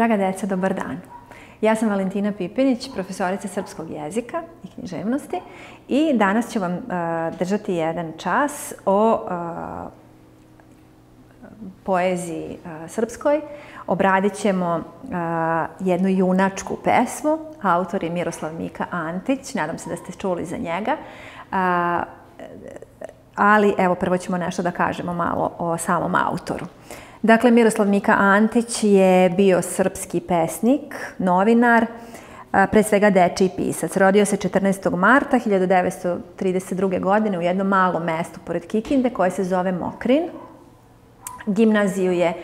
Draga deca, dobar dan. Ja sam Valentina Pipinić, profesorica srpskog jezika i književnosti i danas ću vam držati jedan čas o poeziji srpskoj. Obradit ćemo jednu junačku pesmu, autor je Miroslav Mika Antić, nadam se da ste čuli za njega. Ali evo prvo ćemo nešto da kažemo malo o samom autoru. Dakle, Miroslav Mika Antić je bio srpski pesnik, novinar, pre svega dečiji pisac. Rodio se 14. marta 1932. godine u jednom malom mestu pored Kikinde koje se zove Mokrin. Gimnaziju je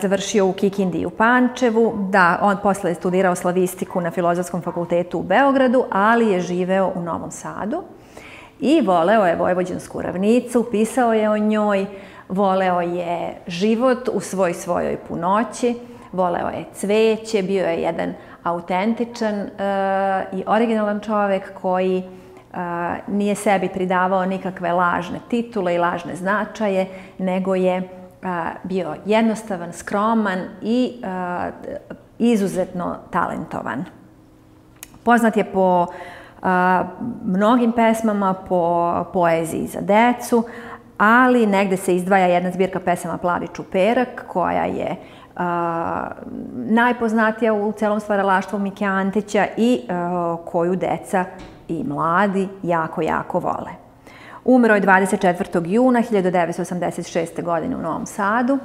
završio u Kikindi i u Pančevu. Da, on posle je studirao slavistiku na Filozofskom fakultetu u Beogradu, ali je živeo u Novom Sadu. I voleo je Vojvođansku ravnicu, pisao je o njoj, voleo je život u svojoj punoći, voleo je cveće, bio je jedan autentičan i originalan čovek koji nije sebi pridavao nikakve lažne titule i lažne značaje, nego je bio jednostavan, skroman i izuzetno talentovan. Poznat je po mnogim pesmama, po poeziji za decu, ali negde se izdvaja jedna zbirka pesama Plavi čuperak, koja je najpoznatija u celom stvaralaštvu Mike Antića i koju deca i mladi jako vole. Umro je 24. juna 1986. godine u Novom Sadu.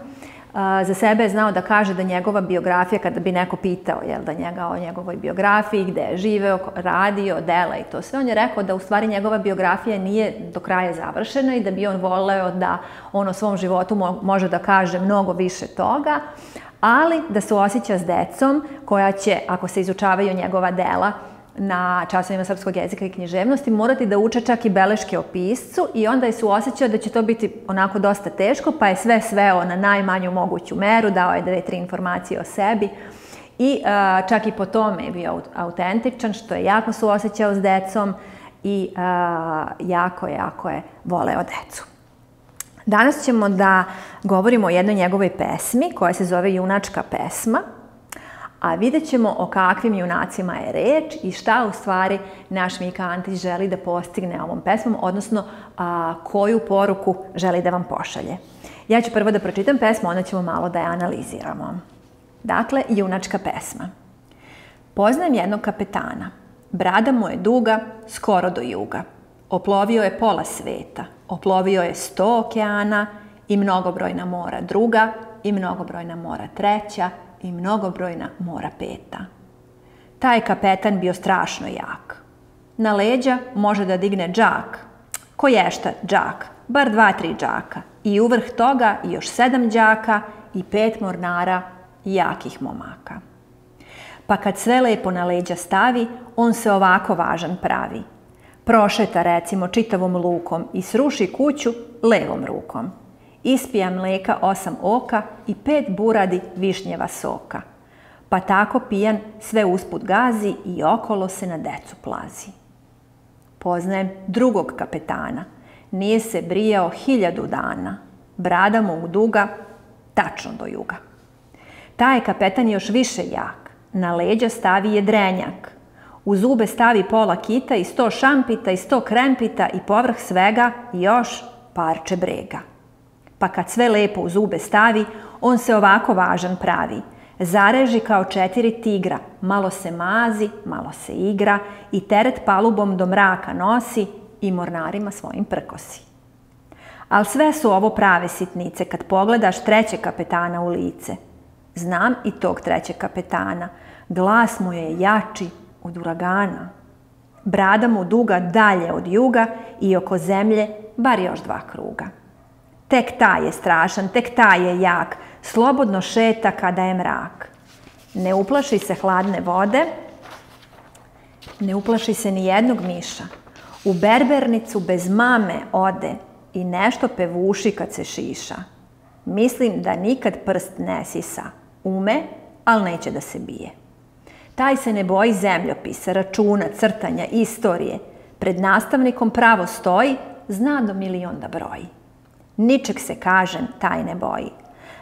Za sebe je znao da kaže da njegova biografija, kada bi neko pitao da njega o njegovoj biografiji, gde je živeo, radio, dela i to sve, on je rekao da u stvari njegova biografija nije do kraja završena i da bi on voleo da on o svom životu može da kaže mnogo više toga, ali da se osjeća s decom koja će, ako se izučavaju njegova dela na časovima srpskog jezika i književnosti, morati da uče čak i beleške o piscu i onda je suosjećao da će to biti onako dosta teško, pa je sve sveo na najmanju moguću meru, dao je 2-3 informacije o sebi i čak i po tome je bio autentičan, što je jako suosjećao s decom i jako je voleo decu. Danas ćemo da govorimo o jednoj njegovoj pesmi koja se zove Junačka pesma, a vidjet ćemo o kakvim junacima je reč i šta u stvari naš Mika Antić želi da postigne ovom pesmom, odnosno koju poruku želi da vam pošalje. Ja ću prvo da pročitam pesmu, onda ćemo malo da je analiziramo. Dakle, Junačka pesma. Poznajem jednog kapetana. Brada mu je duga, skoro do juga. Oplovio je pola sveta, oplovio je 100 okeana i mnogobrojna mora druga i mnogobrojna mora treća i mnogobrojna mora peta. Taj kapetan bio strašno jak. Na leđa može da digne džak. Koješta džak, bar 2-3 džaka. I uvrh toga još 7 đaka i 5 mornara jakih momaka. Pa kad sve lepo na leđa stavi, on se ovako važan pravi. Prošeta recimo čitavom lukom i sruši kuću levom rukom. Ispija mleka 8 oka i 5 buradi višnjeva soka. Pa tako pijan sve usput gazi i okolo se na decu plazi. Poznajem drugog kapetana. Nije se brijao 1000 dana. Brada mu duga, tačno do juga. Taj kapetan je još više jak. Na leđa stavi jedrenjak. U zube stavi pola kita i 100 šampita i 100 krempita i povrh svega još parče brega. Pa kad sve lepo u zube stavi, on se ovako važan pravi. Zareži kao 4 tigra, malo se mazi, malo se igra i teret palubom do mraka nosi i mornarima svojim prkosi. Al sve su ovo prave sitnice kad pogledaš trećeg kapetana u lice. Znam i tog trećeg kapetana, glas mu je jači od uragana. Brada mu duga dalje od juga i oko zemlje bar još 2 kruga. Tek taj je strašan, tek taj je jak, slobodno šeta kada je mrak. Ne uplaši se hladne vode, ne uplaši se ni jednog miša. U berbernicu bez mame ode i nešto pevuši kad se šiša. Mislim da nikad prst ne sisa, ume, ali neće da se bije. Taj se ne boji zemljopisa, računa, crtanja, istorije. Pred nastavnikom pravo stoji, zna do 1.000.000 da broji. Ničeg se, kažem, taj ne boji.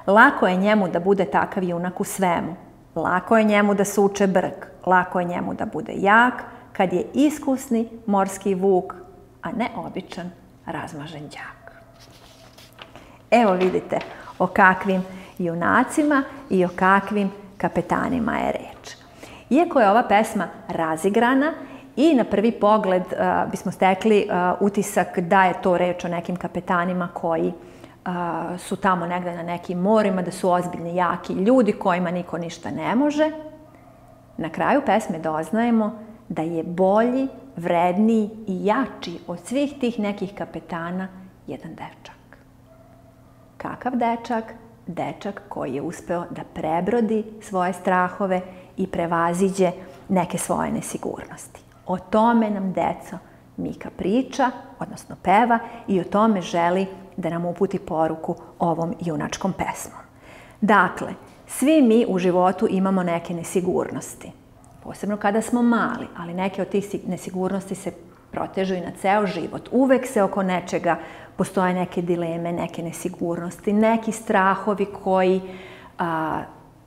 Lako je njemu da bude takav junak u svemu. lako je njemu da suče brk, lako je njemu da bude jak, kad je iskusni morski vuk, a ne običan razmažen đak. Evo vidite o kakvim junacima i o kakvim kapetanima je reč. Iako je ova pesma razigrana i na prvi pogled bismo stekli utisak da je to reč o nekim kapetanima koji su tamo negde na nekim morima, da su ozbiljni, jaki ljudi kojima niko ništa ne može, na kraju pesme doznajemo da je bolji, vredniji i jači od svih tih nekih kapetana jedan dečak. Kakav dečak? Dečak koji je uspeo da prebrodi svoje strahove i prevaziđe neke svoje nesigurnosti. O tome nam, deco, Mika priča, odnosno peva, i o tome želi da nam uputi poruku ovom junačkom pesmom. Dakle, svi mi u životu imamo neke nesigurnosti, posebno kada smo mali, ali neke od tih nesigurnosti se protežu i na ceo život. Uvek se oko nečega postoje neke dileme, neke nesigurnosti, neki strahovi koji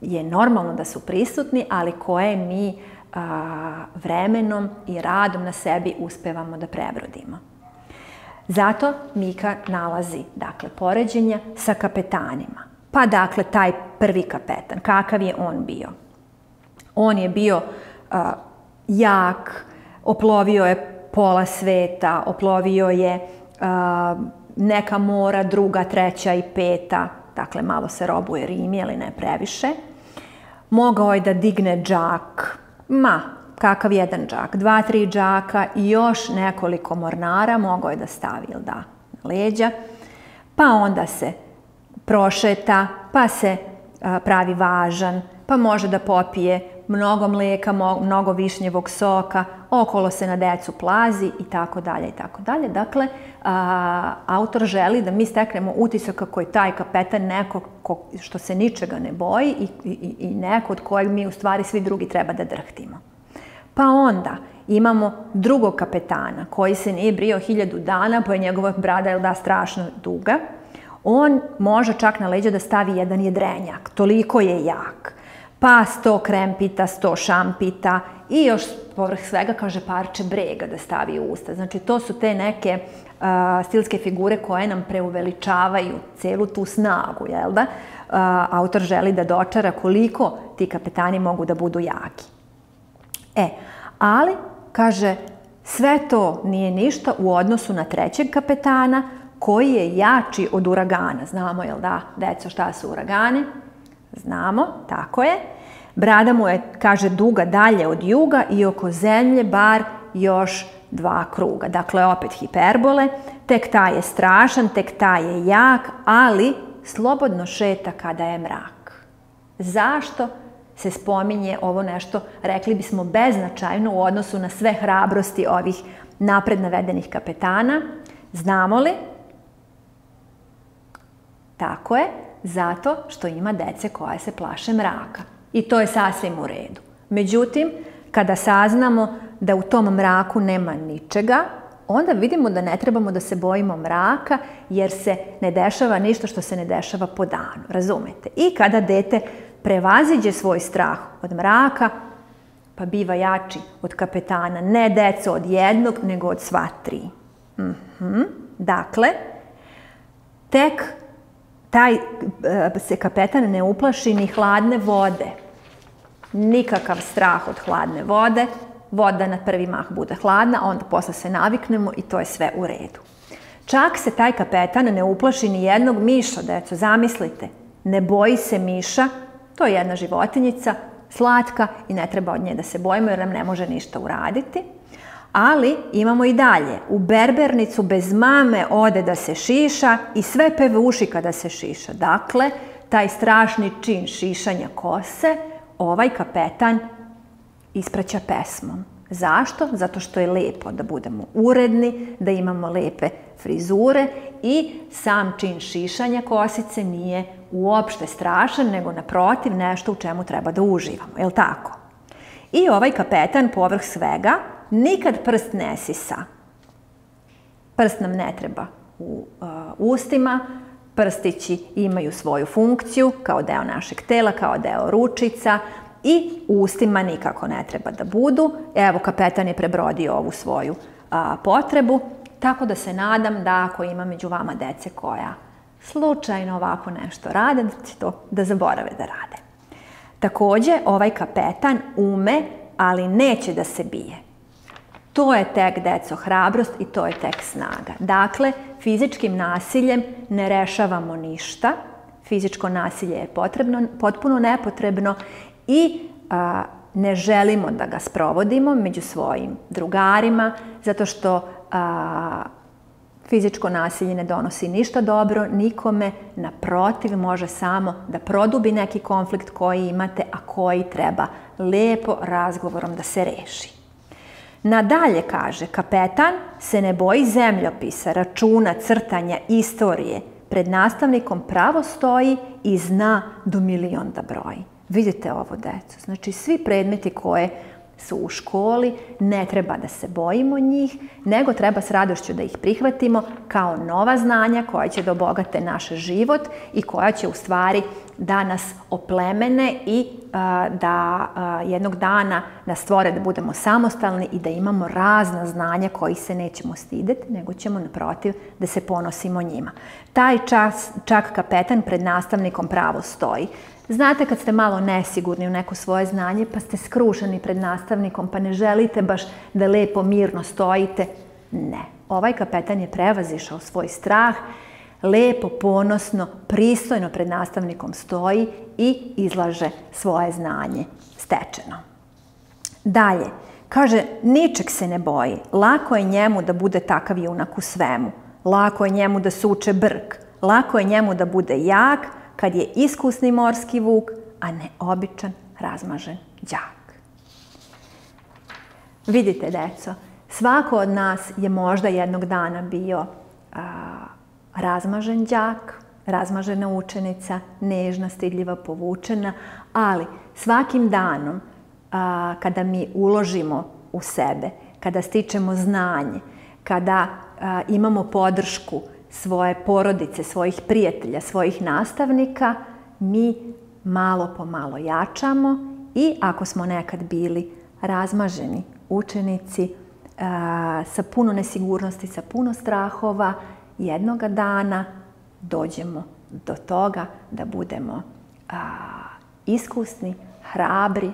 je normalno da su prisutni, ali koje mi vremenom i radom na sebi uspevamo da prebrodimo. Zato Mika nalazi, dakle, poređenja sa kapetanima. Pa, dakle, taj prvi kapetan, kakav je on bio? On je bio jak, oplovio je pola sveta, oplovio je neka mora, druga, treća i peta, dakle, malo se robuje Rimi, ali ne previše. Mogao je da digne džak, kakav jedan džak, 2-3 džaka i još nekoliko mornara mogao je da stavi, na leđa, pa onda se prošeta, pa se pravi važan, pa može da popije mnogo mlijeka, mnogo višnjevog soka, okolo se na decu plazi i tako dalje i tako dalje. Dakle, autor želi da mi steknemo utisak kako je taj kapetan neko što se ničega ne boji i neko od kojeg mi u stvari svi drugi treba da drhtimo. Pa onda imamo drugog kapetana koji se nije brio 1000 dana, pa je njegova brada strašno duga. On može čak na leđa da stavi jedan jedrenjak, toliko je jak. Pa 100 krempita, 100 šampita i još povrh svega, kaže, parče brega da stavi u usta. Znači, to su te neke stilske figure koje nam preuveličavaju celu tu snagu, jel da? Autor želi da dočara koliko ti kapetani mogu da budu jaki. Ali, kaže, sve to nije ništa u odnosu na trećeg kapetana koji je jači od uragana. Znamo, jel da, deco, šta su uragani? Znamo, tako je. Brada mu je, kaže, duga dalje od juga i oko zemlje bar još 2 kruga. Dakle, opet hiperbole. Tek taj je strašan, tek taj je jak, ali slobodno šeta kada je mrak. Zašto se spominje ovo nešto, rekli bismo, beznačajno u odnosu na sve hrabrosti ovih napred navedenih kapetana? Znamo li? Tako je, zato što ima dece koja se plaše mraka. I to je sasvim u redu. Međutim, kada saznamo da u tom mraku nema ničega, onda vidimo da ne trebamo da se bojimo mraka, jer se ne dešava ništa što se ne dešava po danu. Razumete? I kada dete prevaziđe svoj strah od mraka, pa biva jači od kapetana. Ne deco od jednog, nego od sva 3. Dakle, tek taj se kapetan ne uplaši ni hladne vode. Nikakav strah od hladne vode. Voda na prvi mah bude hladna, a onda posle se naviknemo i to je sve u redu. Čak se taj kapetan ne uplaši ni jednog miša, deco, zamislite. Ne boji se miša, to je jedna životinjica, slatka i ne treba od nje da se bojimo jer nam ne može ništa uraditi. Ali imamo i dalje, u berbernicu bez mame ode da se šiša i sve pevuši kada se šiša. Dakle, taj strašni čin šišanja kose, ovaj kapetan ispraća pesmom. Zašto? Zato što je lepo da budemo uredni, da imamo lepe frizure i sam čin šišanja kosice nije uopšte strašan, nego naprotiv nešto u čemu treba da uživamo. Je li tako? I ovaj kapetan, povrh svega, nikad prst ne sisa. Prst nam ne treba u ustima, prstići imaju svoju funkciju kao deo našeg tela, kao deo ručica, i u ustima nikako ne treba da budu. Evo, kapetan je prebrodio ovu svoju potrebu, tako da se nadam da ako ima među vama dece koja slučajno ovako nešto rade, da će to da zaborave da rade. Takođe, ovaj kapetan ume, ali neće da se bije. To je tek, deco, hrabrost i to je tek snaga. Dakle, fizičkim nasiljem ne rešavamo ništa. Fizičko nasilje je potpuno nepotrebno i ne želimo da ga sprovodimo među svojim drugarima, zato što fizičko nasilje ne donosi ništa dobro nikome, naprotiv, može samo da produbi neki konflikt koji imate, a koji treba lepo razgovorom da se reši. Nadalje, kaže, kapetan se ne boji zemljopisa, računa, crtanja, istorije. Pred nastavnikom pravo stoji i zna do milion da broji. Vidite ovo, deco. Znači, svi predmeti koje su u školi, ne treba da se bojimo njih, nego treba s radošću da ih prihvatimo kao nova znanja koja će da obogate naš život i koja će u stvari da nas oplemene i da jednog dana nas stvore da budemo samostalni i da imamo razna znanja koji se nećemo stideti, nego ćemo naprotiv da se ponosimo njima. Taj čak kapetan pred nastavnikom pravo stoji. Znate kad ste malo nesigurni u neko svoje znanje, pa ste skrušeni pred nastavnikom, pa ne želite baš da lepo mirno stojite? Ne. Ovaj kapetan je prevazišao svoj strah, lepo, ponosno, pristojno pred nastavnikom stoji i izlaže svoje znanje stečeno. Dalje, kaže, ničeg se ne boji. Lako je njemu da bude takav junak u svemu. Lako je njemu da suče brk. Lako je njemu da bude jak, kad je iskusni morski vuk, a ne običan, razmažen đak. Vidite, deco, svako od nas je možda jednog dana bio razmažen đak, razmažena učenica, nežna, stidljiva, povučena, ali svakim danom kada mi uložimo u sebe, kada stičemo znanje, kada imamo podršku svoje porodice, svojih prijatelja, svojih nastavnika, mi malo po malo jačamo i ako smo nekad bili razmaženi učenici sa puno nesigurnosti, sa puno strahova, jednoga dana dođemo do toga da budemo iskusni, hrabri,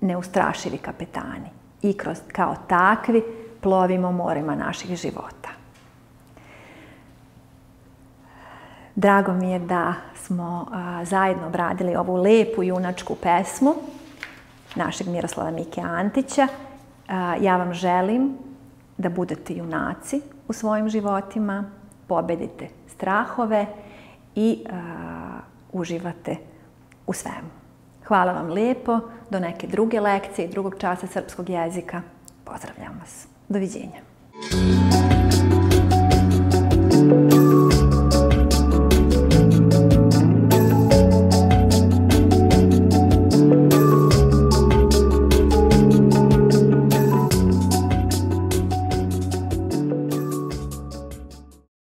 neustrašivi kapetani i kao takvi plovimo morima naših života. Drago mi je da smo zajedno obradili ovu lepu junačku pesmu našeg Miroslava Mike Antića. Ja vam želim da budete junaci u svojim životima, pobedite strahove i uživate u svemu. Hvala vam lijepo, do neke druge lekcije i drugog časa srpskog jezika. Pozdravljam vas. Doviđenja.